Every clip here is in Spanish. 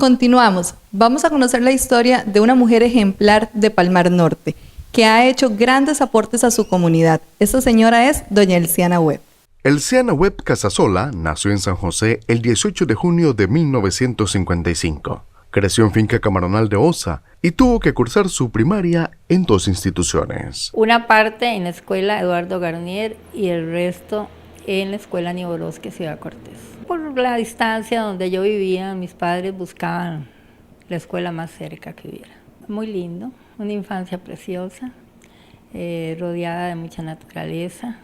Continuamos. Vamos a conocer la historia de una mujer ejemplar de Palmar Norte, que ha hecho grandes aportes a su comunidad. Esta señora es doña Elsiana Webb. Elsiana Webb Casasola nació en San José el 18 de junio de 1955. Creció en Finca Camaronal de Osa y tuvo que cursar su primaria en dos instituciones. Una parte en la escuela Eduardo Garnier y el resto en la escuela Aníbal Bosque, Ciudad Cortés. Por la distancia donde yo vivía, mis padres buscaban la escuela más cerca que hubiera. Muy lindo, una infancia preciosa, rodeada de mucha naturaleza,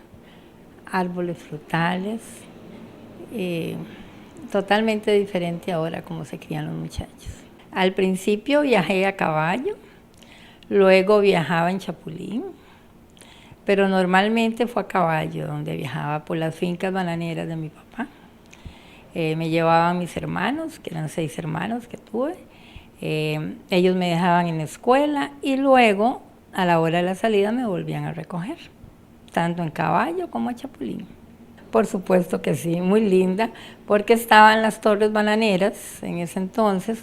árboles frutales, totalmente diferente ahora como se crían los muchachos. Al principio viajé a caballo, luego viajaba en chapulín, pero normalmente fue a caballo donde viajaba por las fincas bananeras de mi papá. Me llevaban mis hermanos, que eran 6 hermanos que tuve. Ellos me dejaban en la escuela y luego a la hora de la salida me volvían a recoger, tanto en caballo como a chapulín. Por supuesto que sí, muy linda, porque estaban las torres bananeras en ese entonces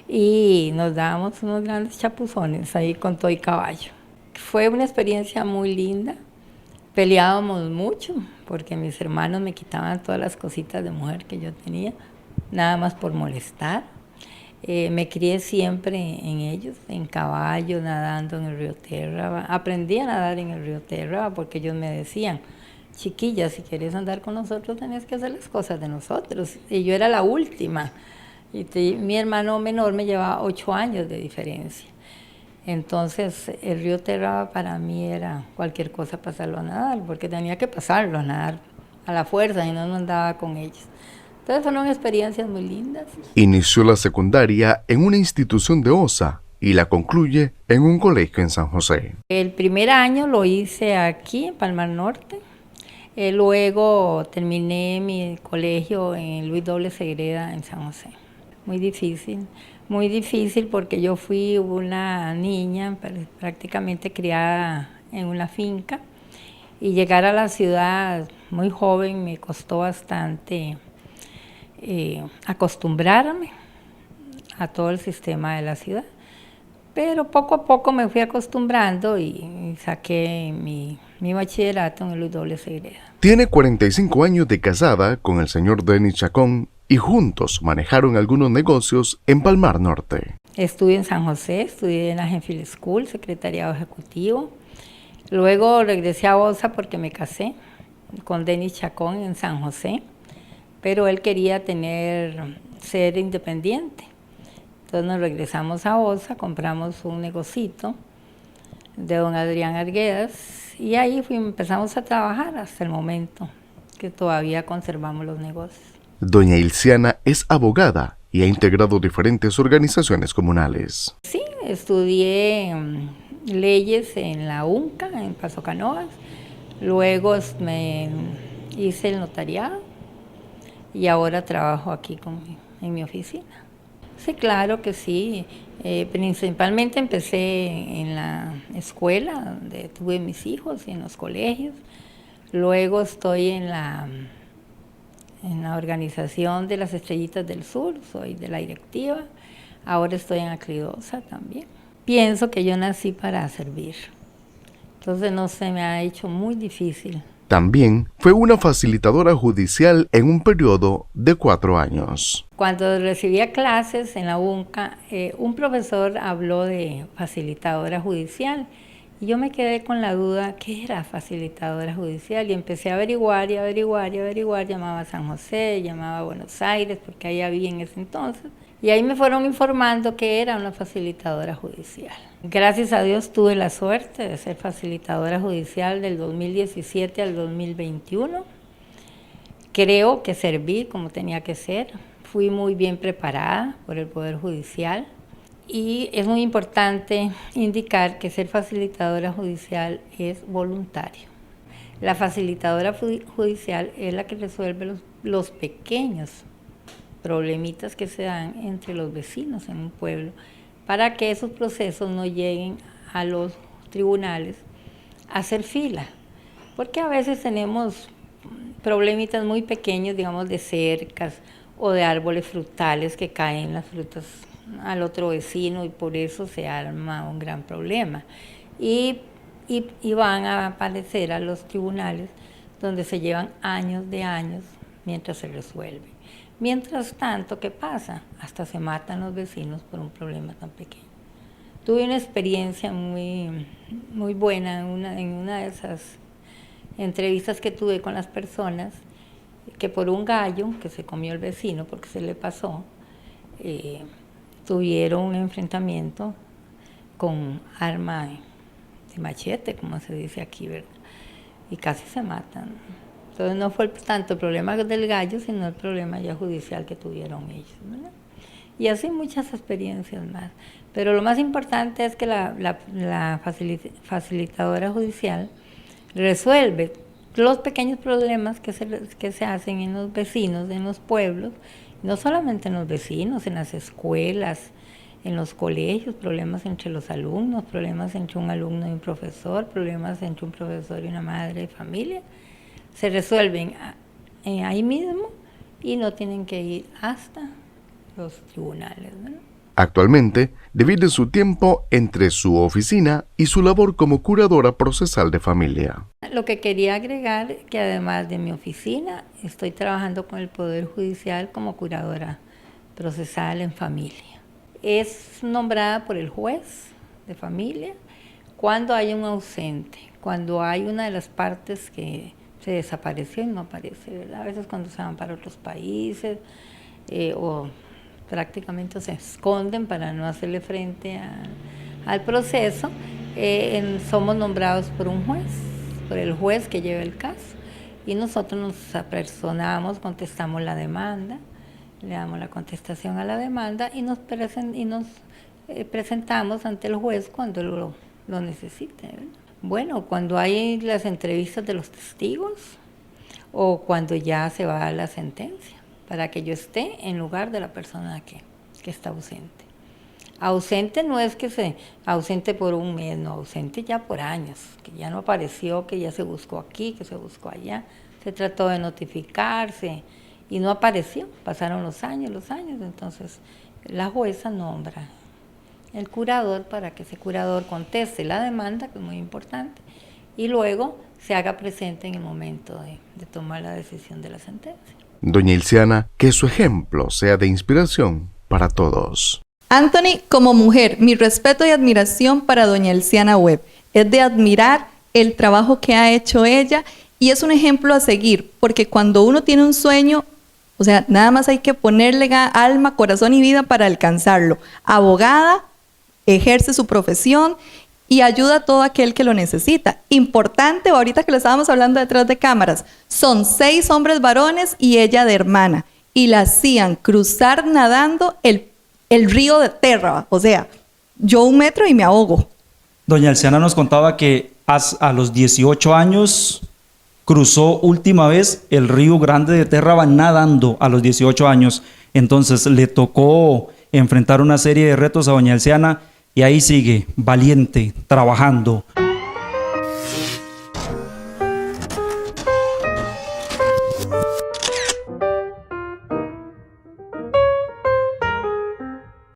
y nos dábamos unos grandes chapuzones ahí con todo y caballo. Fue una experiencia muy linda, peleábamos mucho porque mis hermanos me quitaban todas las cositas de mujer que yo tenía, nada más por molestar. Me crié siempre en ellos, en caballo, nadando en el río Térraba. Aprendí a nadar en el río Térraba porque ellos me decían, chiquilla, si quieres andar con nosotros tenés que hacer las cosas de nosotros. Y yo era la última. Y mi hermano menor me llevaba 8 años de diferencia. Entonces el río Térraba para mí era cualquier cosa pasarlo a nadar, porque tenía que pasarlo a nadar a la fuerza y no andaba con ellos. Entonces fueron experiencias muy lindas. Inició la secundaria en una institución de Osa y la concluye en un colegio en San José. El primer año lo hice aquí en Palmar Norte. Luego terminé mi colegio en Luis Doble Segreda en San José. Muy difícil porque yo fui una niña prácticamente criada en una finca y llegar a la ciudad muy joven me costó bastante acostumbrarme a todo el sistema de la ciudad. Pero poco a poco me fui acostumbrando y saqué mi bachillerato en el Luis Doble Segreda. Tiene 45 años de casada con el señor Denis Chacón y juntos manejaron algunos negocios en Palmar Norte. Estudié en San José, estudié en la Genfield School, secretariado ejecutivo. Luego regresé a Osa porque me casé con Denis Chacón en San José, pero él quería ser independiente. Entonces nos regresamos a Osa, compramos un negocito de don Adrián Arguedas y ahí empezamos a trabajar hasta el momento que todavía conservamos los negocios. Doña Elsiana es abogada y ha integrado diferentes organizaciones comunales. Sí, estudié leyes en la UNCA, en Paso Canoas, luego me hice el notariado y ahora trabajo aquí en mi oficina. Sí, claro que sí. Principalmente empecé en la escuela donde tuve mis hijos y en los colegios. Luego estoy en la organización de las Estrellitas del Sur, soy de la directiva. Ahora estoy en Aclidosa también. Pienso que yo nací para servir. Entonces no se me ha hecho muy difícil. También fue una facilitadora judicial en un periodo de 4 años. Cuando recibía clases en la UNCA, un profesor habló de facilitadora judicial y yo me quedé con la duda, ¿qué era facilitadora judicial? Y empecé a averiguar, llamaba a San José, llamaba a Buenos Aires, porque ahí había en ese entonces. Y ahí me fueron informando que era una facilitadora judicial. Gracias a Dios tuve la suerte de ser facilitadora judicial del 2017 al 2021. Creo que serví como tenía que ser. Fui muy bien preparada por el Poder Judicial. Y es muy importante indicar que ser facilitadora judicial es voluntario. La facilitadora judicial es la que resuelve los pequeños problemitas que se dan entre los vecinos en un pueblo para que esos procesos no lleguen a los tribunales a hacer fila. Porque a veces tenemos problemitas muy pequeños, digamos de cercas o de árboles frutales que caen las frutas al otro vecino y por eso se arma un gran problema. Y van a aparecer a los tribunales donde se llevan años mientras se resuelve. Mientras tanto, ¿qué pasa? Hasta se matan los vecinos por un problema tan pequeño. Tuve una experiencia muy, muy buena en una de esas entrevistas que tuve con las personas, que por un gallo que se comió el vecino porque se le pasó, tuvieron un enfrentamiento con arma de machete, como se dice aquí, ¿verdad? Y casi se matan. Entonces no fue tanto el problema del gallo, sino el problema ya judicial que tuvieron ellos, ¿verdad? Y así muchas experiencias más. Pero lo más importante es que la facilitadora judicial resuelve los pequeños problemas que se hacen en los vecinos, en los pueblos, no solamente en los vecinos, en las escuelas, en los colegios, problemas entre los alumnos, problemas entre un alumno y un profesor, problemas entre un profesor y una madre de familia, se resuelven ahí mismo y no tienen que ir hasta los tribunales, ¿no? Actualmente divide su tiempo entre su oficina y su labor como curadora procesal de familia. Lo que quería agregar, que además de mi oficina, estoy trabajando con el Poder Judicial como curadora procesal en familia. Es nombrada por el juez de familia cuando hay un ausente, cuando hay una de las partes que se desapareció y no aparece, ¿verdad? A veces cuando se van para otros países o prácticamente se esconden para no hacerle frente al proceso, somos nombrados por un juez, por el juez que lleva el caso, y nosotros nos apersonamos, contestamos la demanda, le damos la contestación a la demanda y nos presentamos ante el juez cuando lo necesite, ¿verdad? Bueno, cuando hay las entrevistas de los testigos o cuando ya se va a la sentencia, para que yo esté en lugar de la persona que está ausente. Ausente no es que se ausente por un mes, no, ausente ya por años, que ya no apareció, que ya se buscó aquí, que se buscó allá, se trató de notificarse y no apareció, pasaron los años, entonces la jueza nombra el curador para que ese curador conteste la demanda, que es muy importante, y luego se haga presente en el momento de tomar la decisión de la sentencia. Doña Ilciana, que su ejemplo sea de inspiración para todos. Anthony, como mujer, mi respeto y admiración para doña Ilciana Webb. Es de admirar el trabajo que ha hecho ella y es un ejemplo a seguir, porque cuando uno tiene un sueño, o sea, nada más hay que ponerle alma, corazón y vida para alcanzarlo. Abogada, ejerce su profesión y ayuda a todo aquel que lo necesita. Importante, ahorita que lo estábamos hablando detrás de cámaras, son 6 hombres varones y ella de hermana, y la hacían cruzar nadando el río de Terra, o sea, yo 1 metro y me ahogo. Doña Ilciana nos contaba que a los 18 años cruzó última vez el río Grande de Terra nadando a los 18 años, entonces le tocó enfrentar una serie de retos a doña Ilciana y ahí sigue, valiente, trabajando.